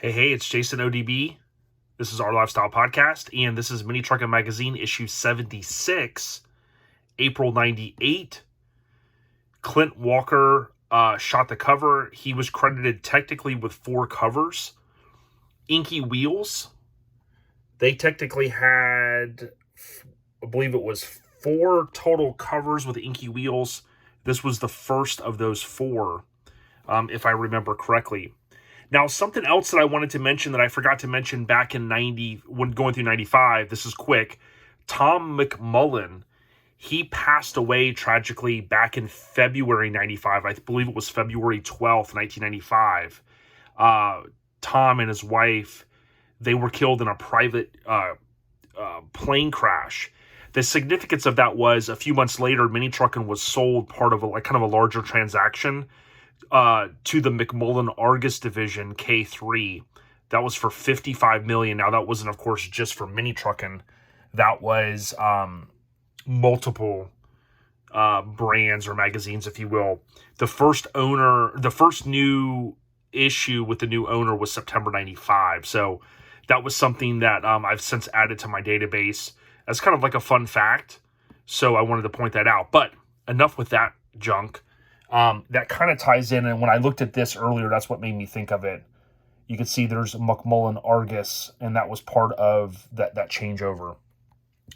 Hey, it's Jason ODB. This is our Lifestyle Podcast, and this is Mini Truckin Magazine, issue 76, April 98. Clint Walker shot the cover. He was credited technically with 4 covers. Enkei Wheels, they technically had, I believe it was 4 total covers with Enkei Wheels. This was the first of those 4, if I remember correctly. Now, something else that I wanted to mention that I forgot to mention back in 90, when going through 95, this is quick. Tom McMullen, he passed away tragically back in February 95. I believe it was February 12th, 1995. Tom and his wife, they were killed in a private plane crash. The significance of that was a few months later, Mini Truckin was sold, part of a kind of a larger transaction, to the McMullen Argus division, K3. That was for $55 million. Now, that wasn't, of course, just for Mini Truckin. That was multiple brands or magazines, if you will. The first new issue with the new owner was September 95. So that was something that I've since added to my database as kind of like a fun fact. So I wanted to point that out. But enough with that junk. That kind of ties in, and when I looked at this earlier, that's what made me think of it. You can see there's a McMullen Argus, and that was part of that changeover.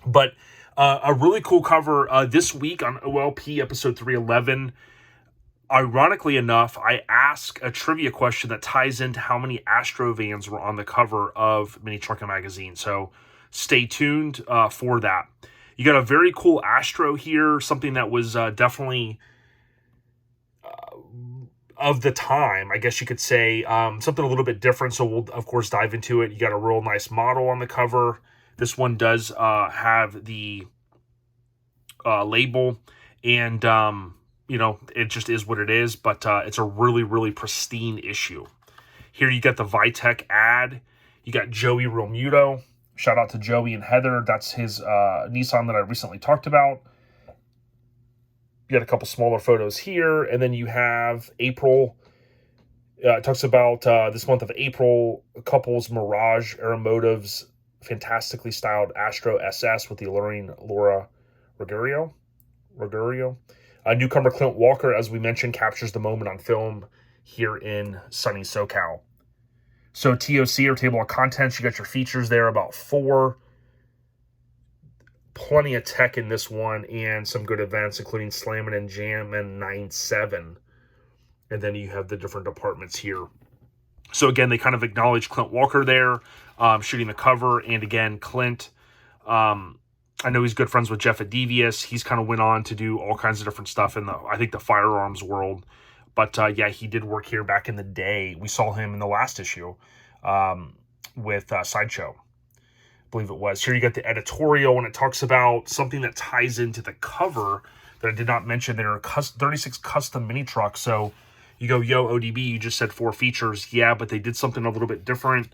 But a really cool cover this week on OLP episode 311. Ironically enough, I asked a trivia question that ties into how many Astro vans were on the cover of Mini Truckin magazine. So stay tuned for that. You got a very cool Astro here, something that was definitely of the time, I guess you could say, something a little bit different. So we'll, of course, dive into it. You got a real nice model on the cover. This one does have the label, and, it just is what it is, but it's a really, really pristine issue. Here you got the Vitek ad. You got Joey Romuto. Shout out to Joey and Heather. That's his Nissan that I recently talked about. You got a couple smaller photos here, and then you have April. It talks about this month of April, couples Mirage Aeromotive's fantastically styled Astro SS with the alluring Laura Ruggiero. Newcomer Clint Walker, as we mentioned, captures the moment on film here in sunny SoCal. So TOC, or table of contents, you got your features there, about 4. Plenty of tech in this one, and some good events, including Slammin Jammin 9/7. And then you have the different departments here. So again, they kind of acknowledge Clint Walker there, shooting the cover. And again, Clint, I know he's good friends with Jeff at Devious. He's kind of went on to do all kinds of different stuff in the firearms world. But yeah, he did work here back in the day. We saw him in the last issue with Sideshow. Believe it was. Here you got the editorial, and it talks about something that ties into the cover that I did not mention. There are 36 custom mini trucks. So you go, yo, ODB, you just said 4 features. Yeah, but they did something a little bit different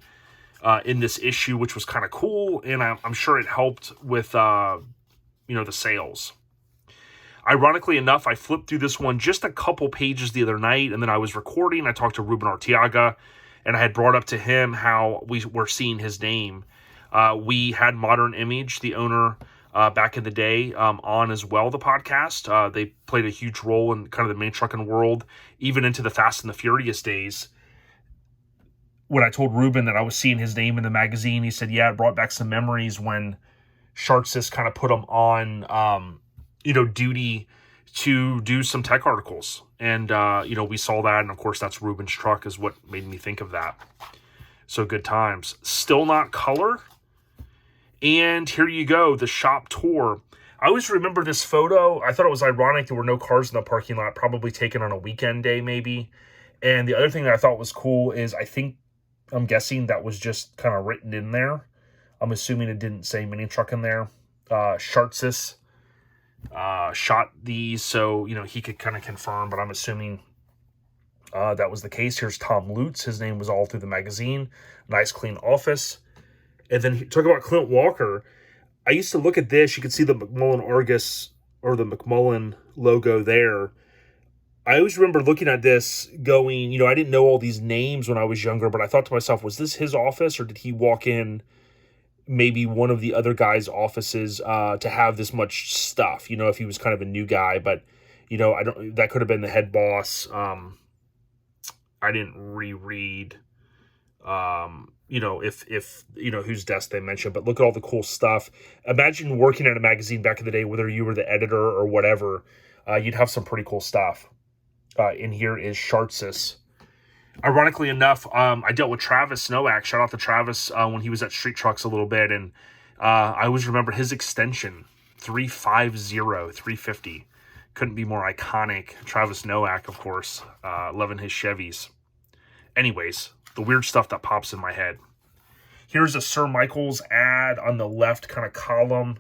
in this issue, which was kind of cool, and I'm sure it helped with the sales. Ironically enough, I flipped through this one just a couple pages the other night, and then I was recording. I talked to Ruben Arteaga, and I had brought up to him how we were seeing his name. We had Modern Image, the owner, back in the day, on as well, the podcast. They played a huge role in kind of the Mini Truckin world, even into the Fast and the Furious days. When I told Ruben that I was seeing his name in the magazine, he said, yeah, it brought back some memories when Shartsis kind of put him on, duty to do some tech articles. And, we saw that, and of course, that's Ruben's truck is what made me think of that. So good times. Still not color. And here you go, the shop tour. I always remember this photo. I thought it was ironic there were no cars in the parking lot, probably taken on a weekend day maybe. And the other thing that I thought was cool is I'm guessing that was just kind of written in there. I'm assuming it didn't say Mini Truckin there. Shartsis shot these, so, he could kind of confirm, but I'm assuming that was the case. Here's Tom Lutz. His name was all through the magazine. Nice, clean office. And then talk about Clint Walker. I used to look at this. You can see the McMullen Argus, or the McMullen logo there. I always remember looking at this going, you know, I didn't know all these names when I was younger, but I thought to myself, was this his office, or did he walk in maybe one of the other guys' offices to have this much stuff? You know, if he was kind of a new guy, but you know, I don't. That could have been the head boss. I didn't reread. You know, if you know whose desk they mentioned, but look at all the cool stuff. Imagine working at a magazine back in the day, whether you were the editor or whatever, you'd have some pretty cool stuff. In here is Shartsis. Ironically enough, I dealt with Travis Nowak. Shout out to Travis when he was at Street Trucks a little bit, and I always remember his extension 350. Couldn't be more iconic. Travis Nowak, of course, loving his Chevys. Anyways, the weird stuff that pops in my head. Here's a Sir Michael's ad on the left kind of column,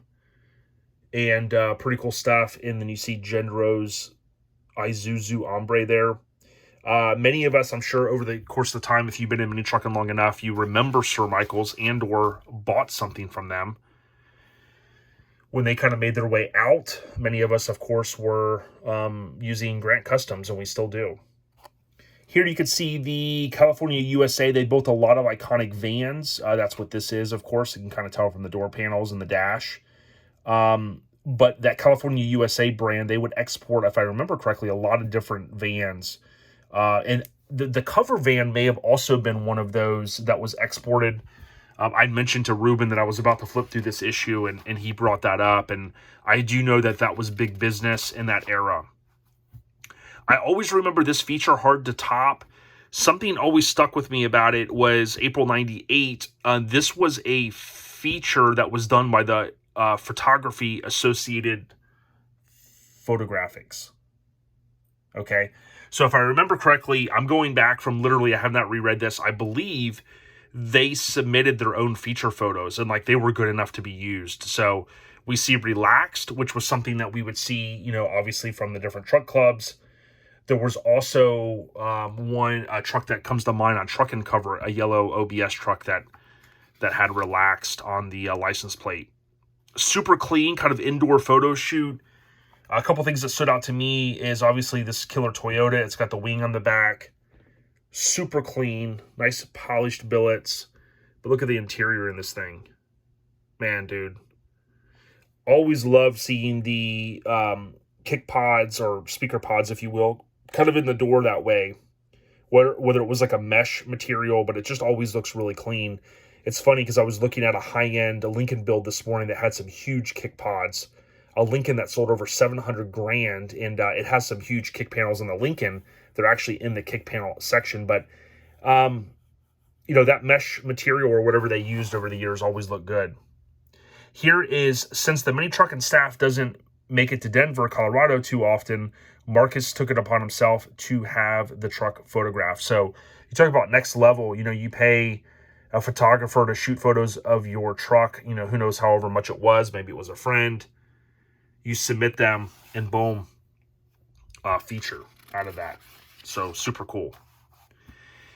and pretty cool stuff. And then you see Genro's Isuzu Ombre there. Many of us, I'm sure, over the course of the time, if you've been in Mini Truckin long enough, you remember Sir Michael's and or bought something from them. When they kind of made their way out, many of us, of course, were using Grant Customs, and we still do. Here you can see the California USA. They built a lot of iconic vans. That's what this is, of course. You can kind of tell from the door panels and the dash. But that California USA brand, they would export, if I remember correctly, a lot of different vans. And the cover van may have also been one of those that was exported. I'd mentioned to Ruben that I was about to flip through this issue, and he brought that up. And I do know that that was big business in that era. I always remember this feature hard to top. Something always stuck with me about it was April 98. This was a feature that was done by the Photography Associated Photographics. Okay. So if I remember correctly, I'm going back from literally, I have not reread this. I believe they submitted their own feature photos, and like they were good enough to be used. So we see Relaxed, which was something that we would see, you know, obviously from the different truck clubs. There was also one truck that comes to mind on Truckin cover, a yellow OBS truck that had Relaxed on the license plate. Super clean, kind of indoor photo shoot. A couple things that stood out to me is obviously this killer Toyota. It's got the wing on the back. Super clean, nice polished billets. But look at the interior in this thing. Man, dude. Always love seeing the kick pods or speaker pods, if you will, kind of in the door that way. Whether it was like a mesh material, but it just always looks really clean. It's funny because I was looking at a high-end Lincoln build this morning that had some huge kick pods. A Lincoln that sold over $700,000, and it has some huge kick panels in the Lincoln. They're actually in the kick panel section, but you know, that mesh material or whatever they used over the years always looked good. Here is, since the Mini Truckin staff doesn't make it to Denver, Colorado too often, Marcus took it upon himself to have the truck photographed. So you talk about next level. You know, you pay a photographer to shoot photos of your truck. You know, who knows however much it was. Maybe it was a friend. You submit them, and boom, feature out of that. So super cool.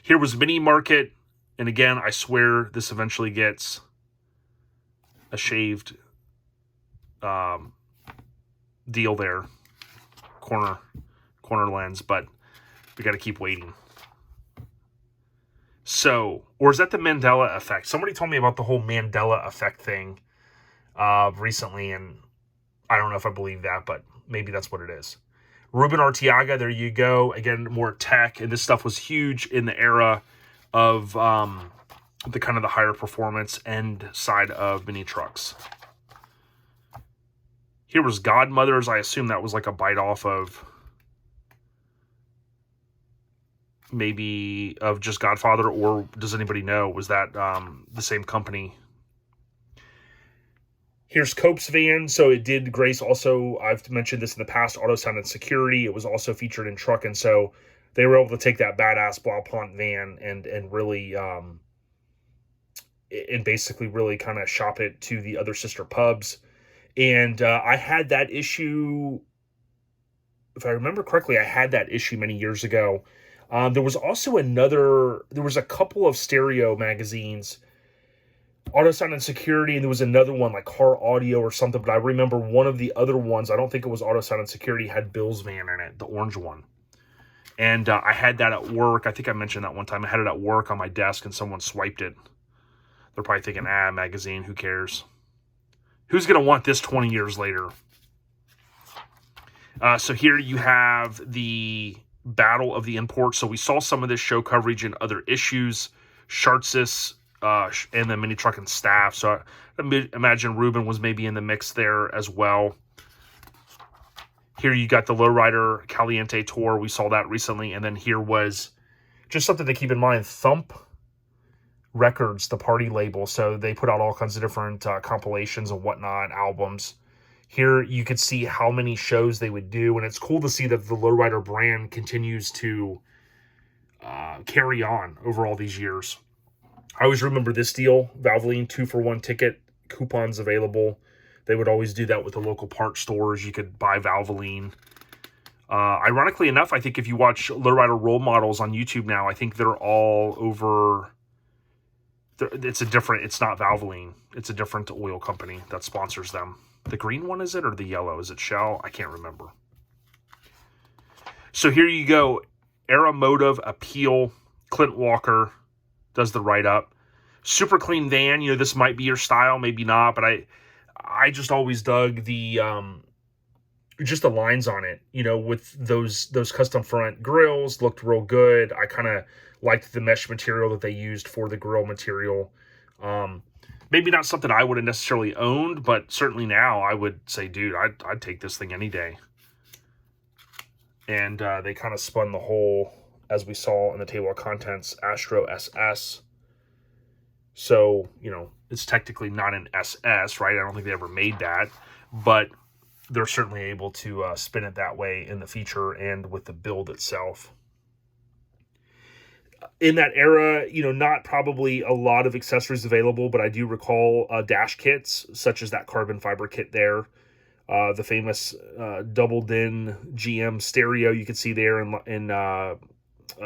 Here was Mini Market, and again, I swear this eventually gets a shaved deal there, corner lens, but we got to keep waiting. So, or is that the Mandela effect? Somebody told me about the whole Mandela effect thing recently, and I don't know if I believe that, but maybe that's what it is. Ruben Arteaga, there you go. Again, more tech, and this stuff was huge in the era of the kind of the higher performance end side of mini trucks. Here was Godmothers. I assume that was like a bite off of maybe of just Godfather, or does anybody know? Was that the same company? Here's Cope's van. So it did grace also, I've mentioned this in the past, Auto Sound and Security. It was also featured in Truckin, so they were able to take that badass Blaupont van and really and basically really kind of shop it to the other sister pubs. And I had that issue, if I remember correctly, I had that issue many years ago. There was also there was a couple of stereo magazines, Auto Sound and Security, and there was another one like Car Audio or something, but I remember one of the other ones, I don't think it was Auto Sound and Security, had Bill's van in it, the orange one. And I had that at work. I think I mentioned that one time. I had it at work on my desk and someone swiped it. They're probably thinking, magazine, who cares? Who's going to want this 20 years later? So here you have the battle of the imports. So we saw some of this show coverage in other issues. Shartsis and the Mini Truckin staff. So I imagine Ruben was maybe in the mix there as well. Here you got the Lowrider Caliente Tour. We saw that recently. And then here was just something to keep in mind. Thump Records, the party label. So they put out all kinds of different compilations and whatnot, albums. Here you could see how many shows they would do. And it's cool to see that the Lowrider brand continues to carry on over all these years. I always remember this deal. Valvoline 2-for-1 ticket, coupons available. They would always do that with the local parts stores. You could buy Valvoline. Ironically enough, I think if you watch Lowrider role models on YouTube now, I think they're all over. It's not Valvoline. It's a different oil company that sponsors them. The green one, is it? Or the yellow? Is it Shell? I can't remember. So here you go. Aeromotive Appeal. Clint Walker does the write-up. Super clean van. You know, this might be your style, maybe not, but I just always dug the just the lines on it, you know, with those custom front grills. Looked real good. I kind of liked the mesh material that they used for the grill material. Maybe not something I would have necessarily owned, but certainly now I would say, dude, I'd take this thing any day. And they kind of spun the whole, as we saw in the table of contents, Astro SS. So, you know, it's technically not an SS, right? I don't think they ever made that, but they're certainly able to spin it that way in the feature and with the build itself. In that era, you know, not probably a lot of accessories available, but I do recall dash kits, such as that carbon fiber kit there. The famous double din GM stereo you can see there in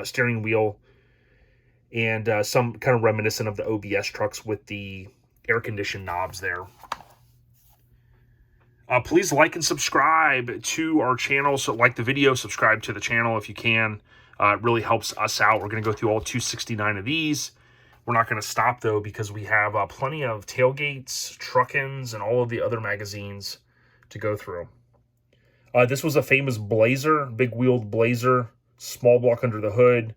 steering wheel. And some kind of reminiscent of the OBS trucks with the air-conditioned knobs there. Please like and subscribe to our channel. So like the video, subscribe to the channel if you can. It really helps us out. We're going to go through all 269 of these. We're not going to stop, though, because we have plenty of tailgates, truckins, and all of the other magazines to go through. This was a famous Blazer, big-wheeled Blazer, small block under the hood.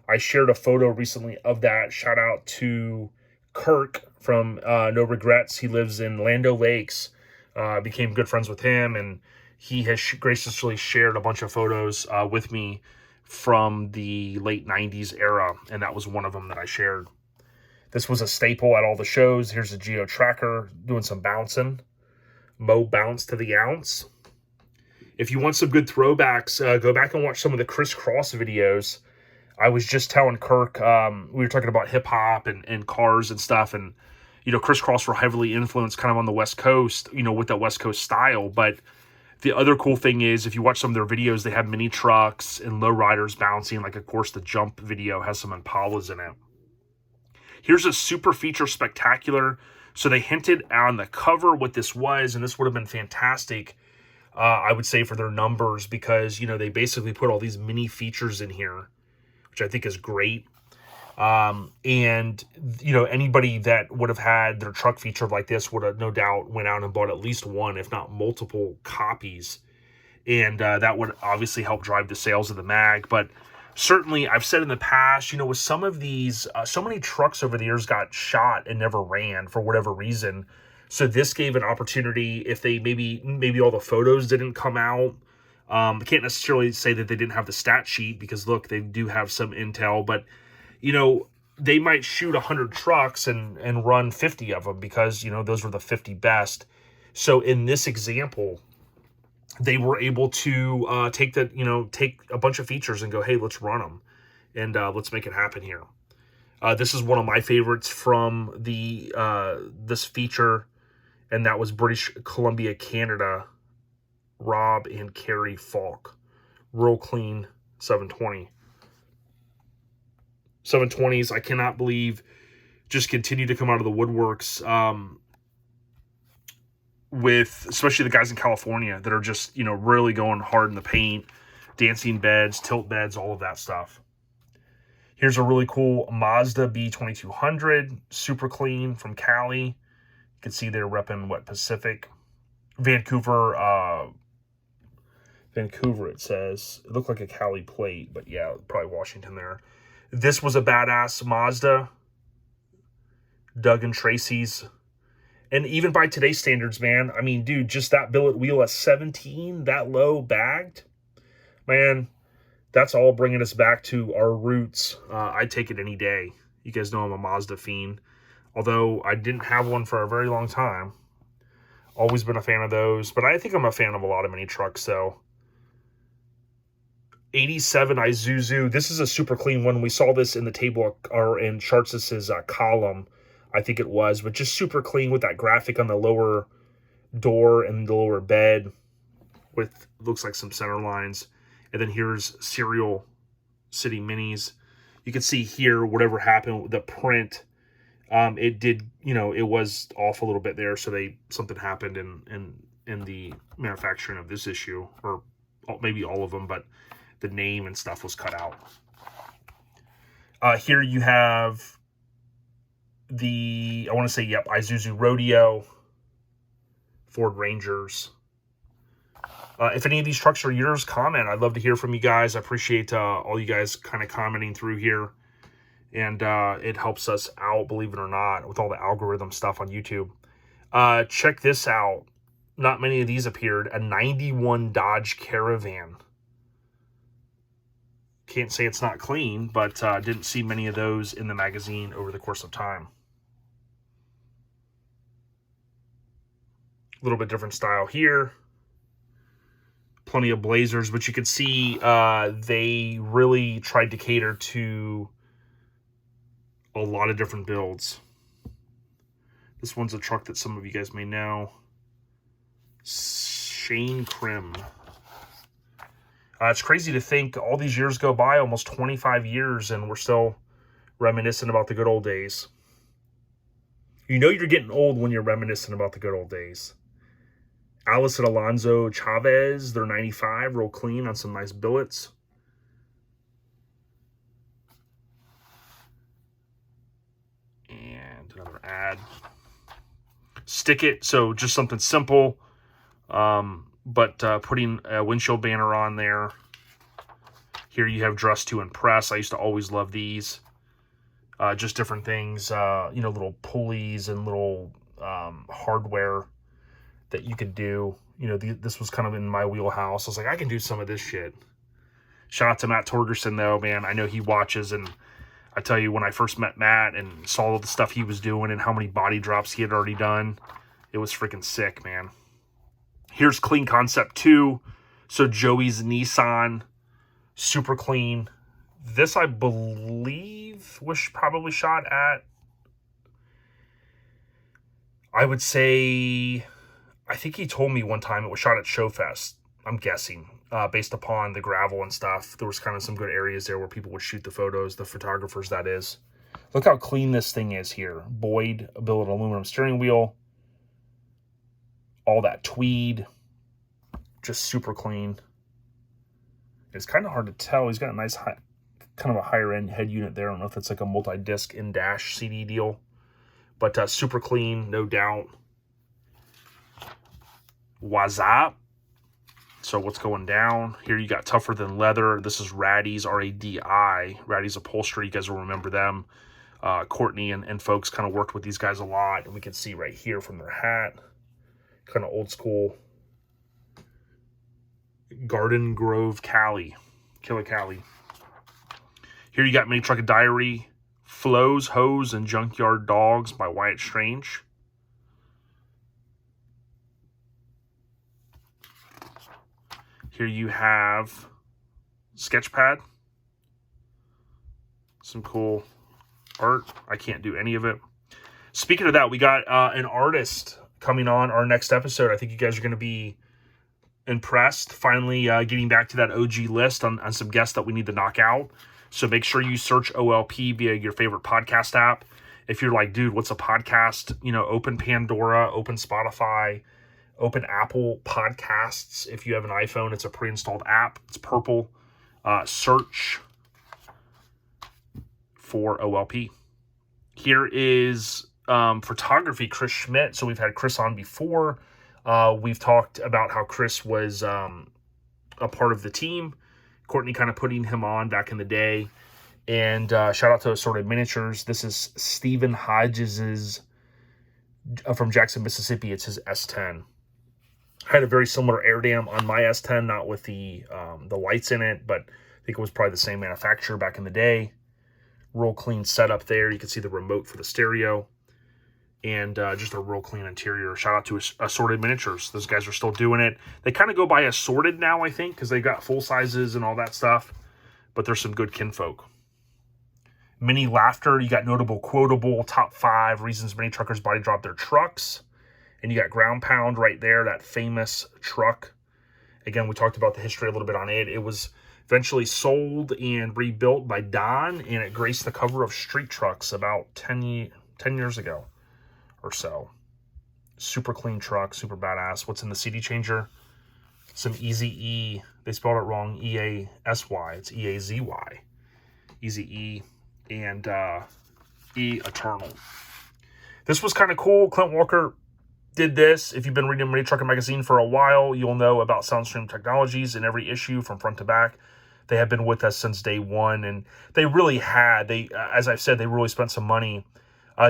I shared a photo recently of that. Shout out to Kirk from No Regrets. He lives in Lando Lakes. Became good friends with him, and he has graciously shared a bunch of photos with me from the late 90s era, and that was one of them that I shared. This was a staple at all the shows. Here's a Geo Tracker doing some bouncing. Mo bounce to the ounce. If you want some good throwbacks, go back and watch some of the crisscross videos. I was just telling Kirk, we were talking about hip-hop and cars and stuff, and, you know, crisscross were heavily influenced kind of on the West Coast, you know, with that West Coast style. But the other cool thing is, if you watch some of their videos, they have mini trucks and lowriders bouncing. Like, of course, the Jump video has some Impalas in it. Here's a super feature spectacular. So they hinted on the cover what this was, and this would have been fantastic, I would say, for their numbers, because, you know, they basically put all these mini features in here, which I think is great. And, you know, anybody that would have had their truck featured like this would have no doubt went out and bought at least one, if not multiple copies. And that would obviously help drive the sales of the mag. But certainly, I've said in the past, you know, with some of these, so many trucks over the years got shot and never ran for whatever reason. So this gave an opportunity, if they maybe all the photos didn't come out. I can't necessarily say that they didn't have the stat sheet, because look, they do have some intel, but, you know, they might shoot 100 trucks and run 50 of them, because, you know, those were the 50 best. So in this example, they were able to take a bunch of features and go, hey, let's run them, and let's make it happen here. This is one of my favorites from the this feature, and that was British Columbia, Canada, Rob and Carrie Falk. Real clean 720. 720s, I cannot believe, just continue to come out of the woodworks, with especially the guys in California that are just, you know, really going hard in the paint, dancing beds, tilt beds, all of that stuff. Here's a really cool Mazda B2200, super clean from Cali. You can see they're repping what, Pacific, Vancouver, it says. It looked like a Cali plate, but yeah, probably Washington there. This was a badass Mazda. Doug and Tracy's. And even by today's standards, man, I mean, dude, just that billet wheel at 17, that low, bagged, man, that's all bringing us back to our roots. I'd take it any day. You guys know I'm a Mazda fiend. Although I didn't have one for a very long time. Always been a fan of those. But I think I'm a fan of a lot of mini trucks, though. 87 Isuzu. This is a super clean one. We saw this in the table, or in Shartsis' column, I think it was. But just super clean with that graphic on the lower door and the lower bed. With, looks like some center lines. And then here's Serial City Minis. You can see here, whatever happened with the print, it did, you know, it was off a little bit there. So something happened in the manufacturing of this issue, or maybe all of them, but the name and stuff was cut out. Here you have the, I want to say, yep, Isuzu Rodeo, Ford Rangers. If any of these trucks are yours, comment. I'd love to hear from you guys. I appreciate all you guys kind of commenting through here. And it helps us out, believe it or not, with all the algorithm stuff on YouTube. Check this out. Not many of these appeared. A 91 Dodge Caravan. Can't say it's not clean, but didn't see many of those in the magazine over the course of time. A little bit different style here. Plenty of Blazers, but you can see they really tried to cater to a lot of different builds. This one's a truck that some of you guys may know. Shane Krim. It's crazy to think all these years go by, almost 25 years, and we're still reminiscing about the good old days. You know you're getting old when you're reminiscing about the good old days. Alice and Alonzo Chavez, they're 95, real clean on some nice billets. And another ad. Stick It, so just something simple, but putting a windshield banner on there. Here you have Dress to Impress. I used to always love these. Just different things, you know, little pulleys and little hardware that you could do. You know, this was kind of in my wheelhouse. I was like, I can do some of this shit. Shout out to Matt Torgerson, though, man. I know he watches, and I tell you, when I first met Matt and saw all the stuff he was doing and how many body drops he had already done, it was freaking sick, man. Here's Clean Concept 2. So Joey's Nissan, super clean. This, I believe, was probably shot at, I would say, I think he told me one time it was shot at Showfest, I'm guessing, based upon the gravel and stuff. There was kind of some good areas there where people would shoot the photos, the photographers, that is. Look how clean this thing is here. Boyd, a billet aluminum steering wheel. All that tweed. Just super clean. It's kind of hard to tell. He's got a nice, kind of a higher-end head unit there. I don't know if it's like a multi-disc in-dash CD deal. But super clean, no doubt. Wazap. So what's going down? Here you got Tougher Than Leather. This is Raddy's, R-A-D-I. Raddy's Upholstery. You guys will remember them. Courtney and folks kind of worked with these guys a lot. And we can see right here from their hat. Kind of old school. Garden Grove Cali. Killer Cali. Here you got Mini Truckin Diary. Flows, Hoes, and Junkyard Dogs by Wyatt Strange. Here you have Sketchpad. Some cool art. I can't do any of it. Speaking of that, we got an artist coming on our next episode. I think you guys are going to be impressed. Finally getting back to that OG list on some guests that we need to knock out. So make sure you search OLP via your favorite podcast app. If you're like, dude, what's a podcast? You know, open Pandora, open Spotify, Open Apple Podcasts. If you have an iPhone, it's a pre-installed app. It's purple. Search for OLP. Here is photography, Chris Schmidt. So we've had Chris on before. We've talked about how Chris was a part of the team. Courtney kind of putting him on back in the day. And shout out to Assorted Miniatures. This is Stephen Hodges's from Jackson, Mississippi. It's his S10. I had a very similar air dam on my S10, not with the lights in it, but I think it was probably the same manufacturer back in the day. Real clean setup there. You can see the remote for the stereo. And just a real clean interior. Shout out to Assorted Miniatures. Those guys are still doing it. They kind of go by Assorted now, I think, because they got full sizes and all that stuff. But there's some good kinfolk. Mini Laughter. You got Notable Quotable, Top 5 Reasons Mini Truckers Body Drop Their Trucks. And you got Ground Pound right there, that famous truck. Again, we talked about the history a little bit on it. It was eventually sold and rebuilt by Don, and it graced the cover of Street Trucks about 10 years ago or so. Super clean truck, super badass. What's in the CD changer? Some Easy-E. They spelled it wrong, E-A-S-Y. It's E-A-Z-Y. Easy-E and E Eternal. This was kind of cool. Clint Walker did this. If you've been reading Mini Truckin magazine for a while, you'll know about Soundstream Technologies in every issue from front to back. They have been with us since day one, and they really had. As I've said, they really spent some money.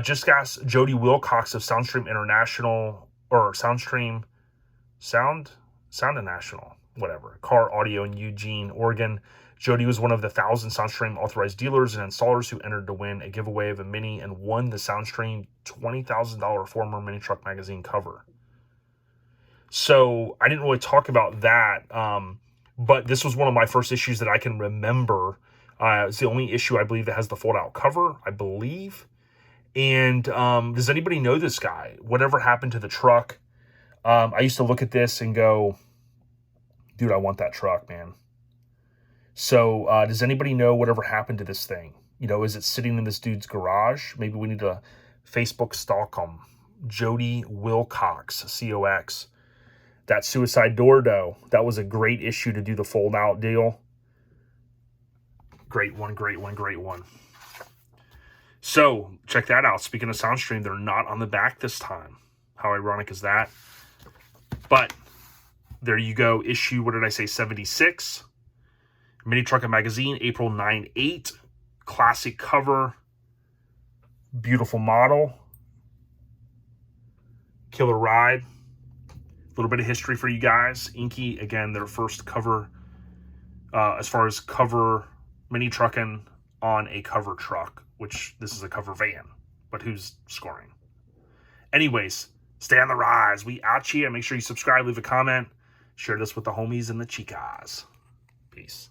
Just ask Jody Wilcox of Soundstream International, or Soundstream Sound International, whatever, Car Audio in Eugene, Oregon. Jody was one of the 1,000 Soundstream authorized dealers and installers who entered to win a giveaway of a Mini and won the Soundstream $20,000 former Mini Truck magazine cover. So I didn't really talk about that, but this was one of my first issues that I can remember. It's the only issue, I believe, that has the fold-out cover, I believe. And does anybody know this guy? Whatever happened to the truck? I used to look at this and go, dude, I want that truck, man. So does anybody know whatever happened to this thing? You know, is it sitting in this dude's garage? Maybe we need to Facebook stalk him. Jody Wilcox, C-O-X. That Suicide Door, though, that was a great issue to do the fold-out deal. Great one, great one, great one. So, check that out. Speaking of Soundstream, they're not on the back this time. How ironic is that? But, there you go. Issue, what did I say, 76. Mini Truckin magazine, April 9/8. Classic cover. Beautiful model. Killer ride. A little bit of history for you guys. Enkei, again, their first cover, as far as cover Mini Truckin on a cover truck, which this is a cover van, but who's scoring? Anyways, stay on the rise. We out here. Make sure you subscribe, leave a comment, share this with the homies and the chicas. Peace.